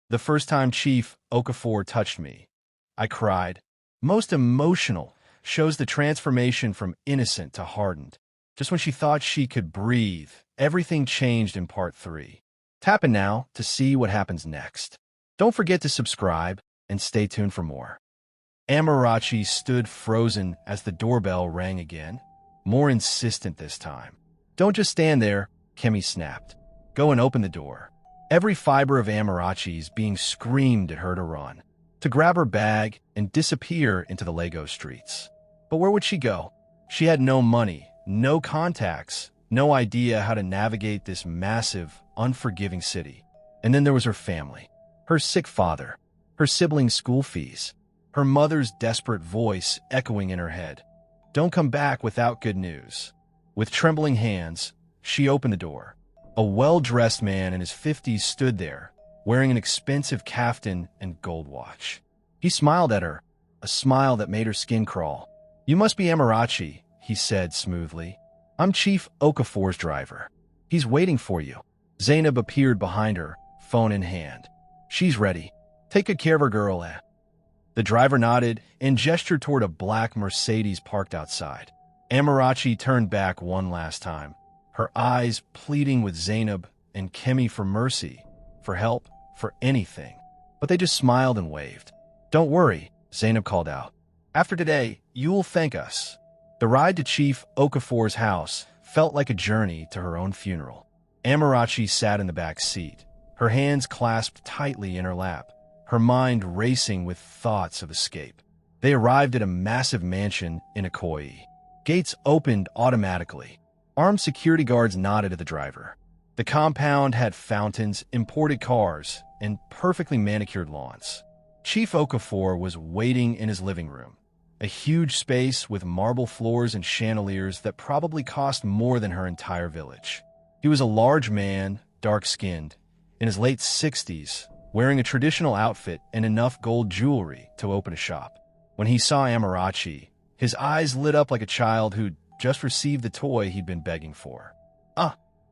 The first time Chief Okafor touched me, I cried. Most emotional, shows the transformation from innocent to hardened. Just when she thought she could breathe, everything changed in part 3. Tap in now to see what happens next. Don't forget to subscribe and stay tuned for more. Amarachi stood frozen as the doorbell rang again, more insistent this time. Don't just stand there, Kemi snapped. Go and open the door. Every fiber of Amarachi's being screamed at her to run, to grab her bag and disappear into the Lego streets. But where would she go? She had no money, no contacts, no idea how to navigate this massive, unforgiving city. And then there was her family, her sick father, her siblings' school fees, her mother's desperate voice echoing in her head. Don't come back without good news. With trembling hands, she opened the door. A well-dressed man in his 50s stood there, wearing an expensive kaftan and gold watch. He smiled at her, a smile that made her skin crawl. You must be Amarachi, he said smoothly. I'm Chief Okafor's driver. He's waiting for you. Zainab appeared behind her, phone in hand. She's ready. Take good care of her, girl. The driver nodded and gestured toward a black Mercedes parked outside. Amarachi turned back one last time, her eyes pleading with Zainab and Kemi for mercy, for help, for anything. But they just smiled and waved. Don't worry, Zainab called out. After today, you will thank us. The ride to Chief Okafor's house felt like a journey to her own funeral. Amarachi sat in the back seat, her hands clasped tightly in her lap, her mind racing with thoughts of escape. They arrived at a massive mansion in Ikoyi. Gates opened automatically. Armed security guards nodded at the driver. The compound had fountains, imported cars, and perfectly manicured lawns. Chief Okafor was waiting in his living room, a huge space with marble floors and chandeliers that probably cost more than her entire village. He was a large man, dark-skinned, in his late 60s, wearing a traditional outfit and enough gold jewelry to open a shop. When he saw Amarachi, his eyes lit up like a child who'd just received the toy he'd been begging for.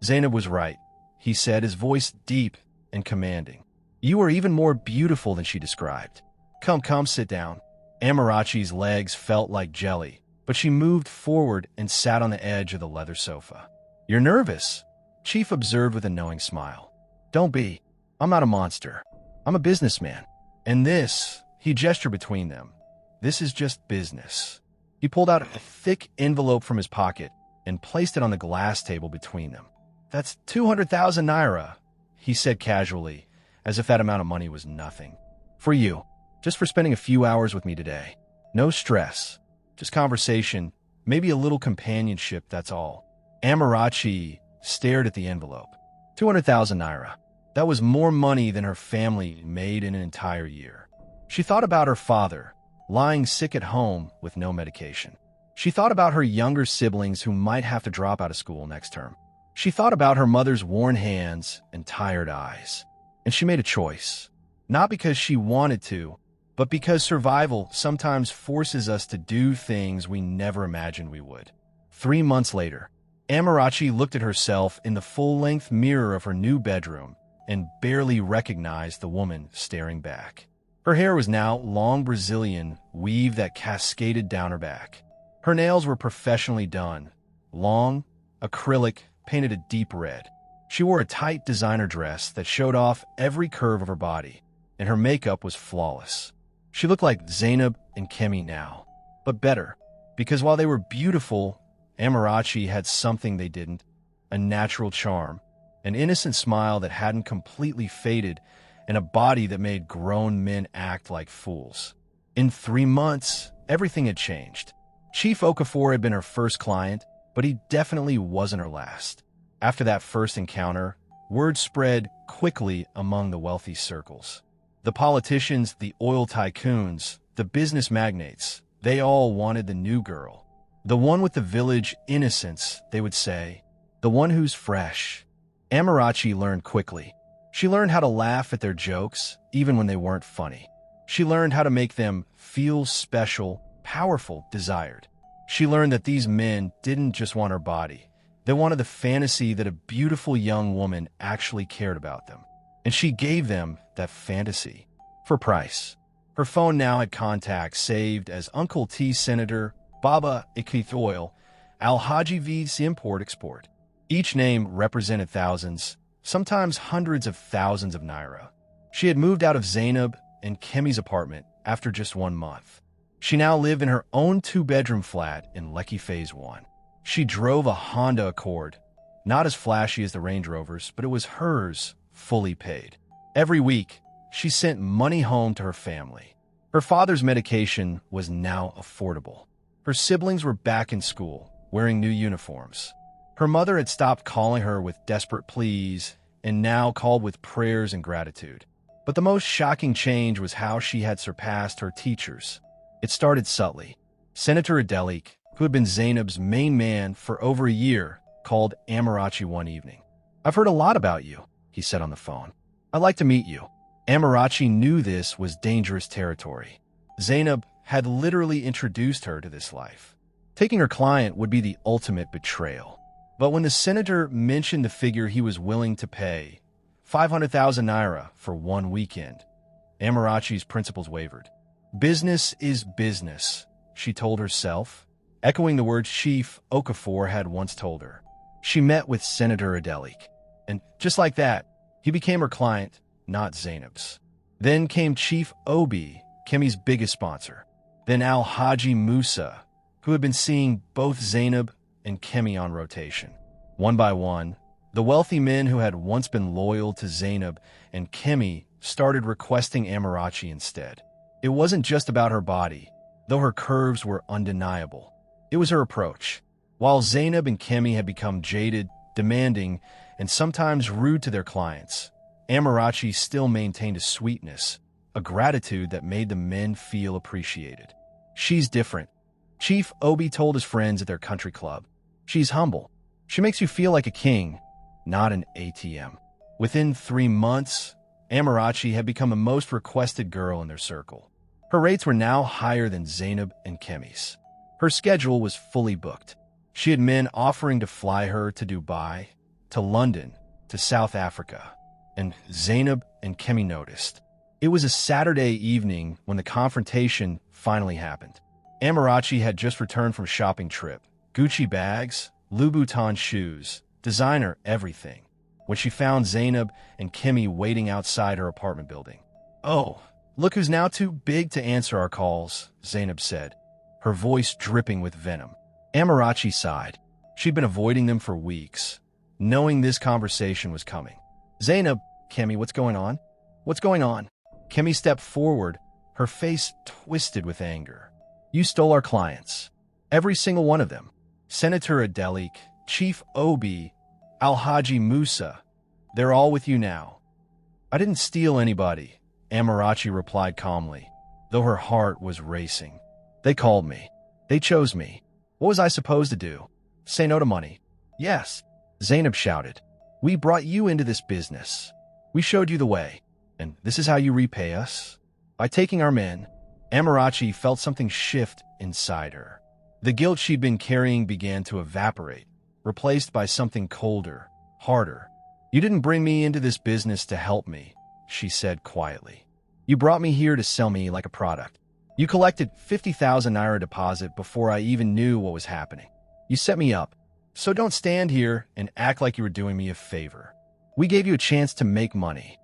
Zainab was right, he said, his voice deep and commanding. You are even more beautiful than she described. Come, sit down. Amarachi's legs felt like jelly, but she moved forward and sat on the edge of the leather sofa. You're nervous, Chief observed with a knowing smile. Don't be. I'm not a monster. I'm a businessman. And this, he gestured between them, this is just business. He pulled out a thick envelope from his pocket and placed it on the glass table between them. That's 200,000 naira, he said casually, as if that amount of money was nothing. For you, just for spending a few hours with me today. No stress, just conversation, maybe a little companionship, that's all. Amarachi stared at the envelope. 200,000 naira. That was more money than her family made in an entire year. She thought about her father, lying sick at home with no medication. She thought about her younger siblings who might have to drop out of school next term. She thought about her mother's worn hands and tired eyes. And she made a choice. Not because she wanted to, but because survival sometimes forces us to do things we never imagined we would. 3 months later, Amarachi looked at herself in the full-length mirror of her new bedroom and barely recognized the woman staring back. Her hair was now long Brazilian weave that cascaded down her back. Her nails were professionally done, long, acrylic, painted a deep red. She wore a tight designer dress that showed off every curve of her body, and her makeup was flawless. She looked like Zainab and Kemi now, but better, because while they were beautiful, Amarachi had something they didn't, a natural charm, an innocent smile that hadn't completely faded, and a body that made grown men act like fools. In 3 months, everything had changed. Chief Okafor had been her first client, but he definitely wasn't her last. After that first encounter, word spread quickly among the wealthy circles. The politicians, the oil tycoons, the business magnates, they all wanted the new girl. The one with the village innocence, they would say. The one who's fresh. Amarachi learned quickly. She learned how to laugh at their jokes, even when they weren't funny. She learned how to make them feel special, powerful, desired. She learned that these men didn't just want her body. They wanted the fantasy that a beautiful young woman actually cared about them. and she gave them that fantasy for price. Her phone now had contacts saved as Uncle T Senator, Baba Ikith Al-Haji V's Import-Export. Each name represented thousands, sometimes hundreds of thousands of naira. She had moved out of Zainab and Kemi's apartment after just 1 month. She now lived in her own 2-bedroom flat in Lekki Phase 1. She drove a Honda Accord, not as flashy as the Range Rovers, but it was hers, fully paid. Every week, she sent money home to her family. Her father's medication was now affordable. Her siblings were back in school, wearing new uniforms. Her mother had stopped calling her with desperate pleas and now called with prayers and gratitude. But the most shocking change was how she had surpassed her teachers. It started subtly. Senator Adelik, who had been Zainab's main man for over a year, called Amarachi one evening. "I've heard a lot about you," he said on the phone. "I'd like to meet you." Amarachi knew this was dangerous territory. Zainab had literally introduced her to this life. Taking her client would be the ultimate betrayal. But when the senator mentioned the figure he was willing to pay, 500,000 naira for 1 weekend, Amarachi's principles wavered. Business is business, she told herself, echoing the words Chief Okafor had once told her. She met with Senator Adelik, and just like that, he became her client, not Zainab's. Then came Chief Obi, Kemi's biggest sponsor. Then Al-Haji Musa, who had been seeing both Zainab and Kemi on rotation. One by one, the wealthy men who had once been loyal to Zainab and Kemi started requesting Amarachi instead. It wasn't just about her body, though her curves were undeniable. It was her approach. While Zainab and Kemi had become jaded, demanding, and sometimes rude to their clients, Amarachi still maintained a sweetness, a gratitude that made the men feel appreciated. "She's different," Chief Obi told his friends at their country club. "She's humble. She makes you feel like a king, not an ATM." Within 3 months, Amarachi had become the most requested girl in their circle. Her rates were now higher than Zainab and Kemi's. Her schedule was fully booked. She had men offering to fly her to Dubai, to London, to South Africa. And Zainab and Kemi noticed. It was a Saturday evening when the confrontation finally happened. Amarachi had just returned from a shopping trip. Gucci bags, Louboutin shoes, designer everything. When she found Zainab and Kemi waiting outside her apartment building. "Oh, look who's now too big to answer our calls," Zainab said, her voice dripping with venom. Amarachi sighed. She'd been avoiding them for weeks, knowing this conversation was coming. "Zainab, Kemi, what's going on?" "What's going on?" Kemi stepped forward, her face twisted with anger. "You stole our clients. Every single one of them. Senator Adelik, Chief Obi, Al-Haji Musa. They're all with you now." "I didn't steal anybody," Amarachi replied calmly, though her heart was racing. "They called me. They chose me. What was I supposed to do? Say no to money?" "Yes," Zainab shouted. "We brought you into this business. We showed you the way. And this is how you repay us? By taking our men." Amarachi felt something shift inside her. The guilt she'd been carrying began to evaporate, replaced by something colder, harder. "You didn't bring me into this business to help me," she said quietly. "You brought me here to sell me like a product. You collected 50,000 naira deposit before I even knew what was happening. You set me up. So don't stand here and act like you were doing me a favor. We gave you a chance to make money."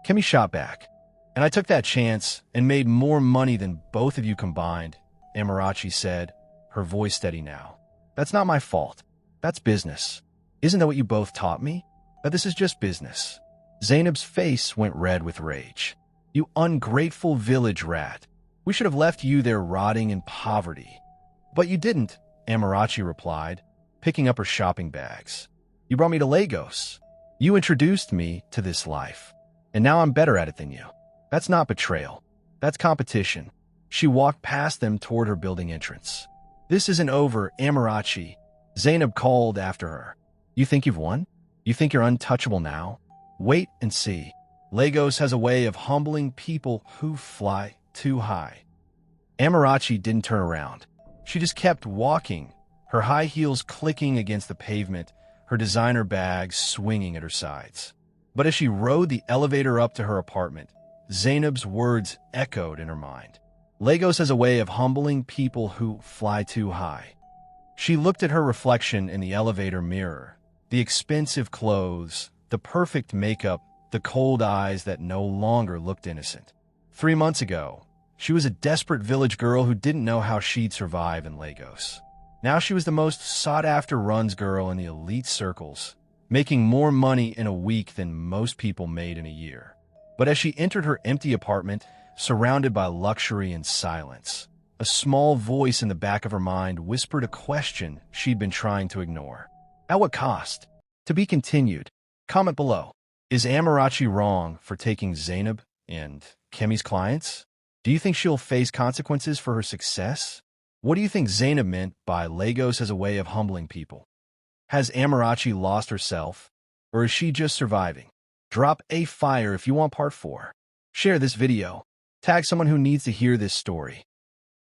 Kemi shot back. "And I took that chance and made more money than both of you combined," Amarachi said, her voice steady now. "That's not my fault. That's business. Isn't that what you both taught me? That this is just business?" Zainab's face went red with rage. "You ungrateful village rat. We should have left you there rotting in poverty." "But you didn't," Amarachi replied, picking up her shopping bags. "You brought me to Lagos. You introduced me to this life. And now I'm better at it than you. That's not betrayal. That's competition." She walked past them toward her building entrance. "This isn't over, Amarachi," Zainab called after her. "You think you've won? You think you're untouchable now? Wait and see. Lagos has a way of humbling people who fly too high." Amarachi didn't turn around. She just kept walking, her high heels clicking against the pavement, her designer bags swinging at her sides. But as she rode the elevator up to her apartment, Zainab's words echoed in her mind. Lagos has a way of humbling people who fly too high. She looked at her reflection in the elevator mirror. The expensive clothes, the perfect makeup, the cold eyes that no longer looked innocent. 3 months ago, she was a desperate village girl who didn't know how she'd survive in Lagos. Now she was the most sought-after runs girl in the elite circles, making more money in a week than most people made in a year. But as she entered her empty apartment, surrounded by luxury and silence, a small voice in the back of her mind whispered a question she'd been trying to ignore. At what cost? To be continued. Comment below. Is Amarachi wrong for taking Zainab and Kemi's clients? Do you think she'll face consequences for her success? What do you think Zainab meant by Lagos as a way of humbling people? Has Amarachi lost herself, or is she just surviving? Drop a fire if you want part 4. Share this video. Tag someone who needs to hear this story.